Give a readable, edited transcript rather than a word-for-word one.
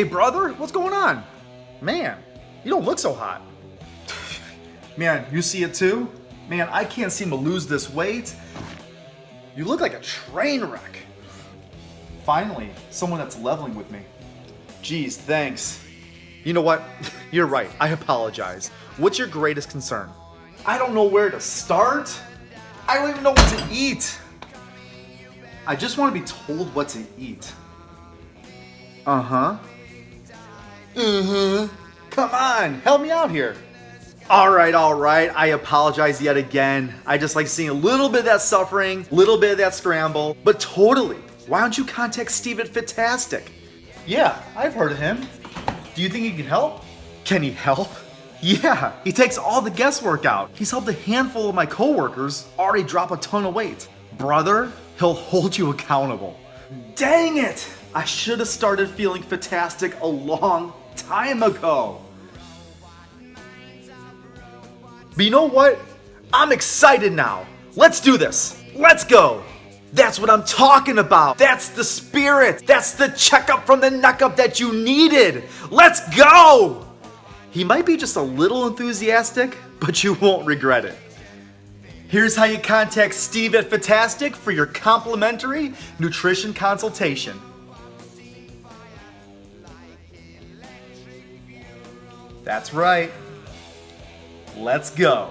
Hey, brother, what's going on? Man, you don't look so hot. Man, you see it too? Man, I can't seem to lose this weight. You look like a train wreck. Finally, someone that's leveling with me. Geez, thanks. You know what? You're right. I apologize. What's your greatest concern? I don't know where to start. I don't even know what to eat. I just want to be told what to eat. Uh-huh. Come on, help me out here. All right. I apologize yet again. I just like seeing a little bit of that suffering, a little bit of that scramble, but totally. Why don't you contact Steve at Fitastic? Yeah, I've heard of him. Do you think he can help? Can he help? Yeah, he takes all the guesswork out. He's helped a handful of my coworkers already drop a ton of weight. Brother, he'll hold you accountable. Dang it! I should have started feeling Fitastic a long time ago. But you know what? I'm excited now. Let's do this. Let's go. That's what I'm talking about. That's the spirit. That's the checkup from the neck up that you needed. Let's go. He might be just a little enthusiastic, but you won't regret it. Here's how you contact Steve at Fitastic for your complimentary nutrition consultation. That's right. Let's go.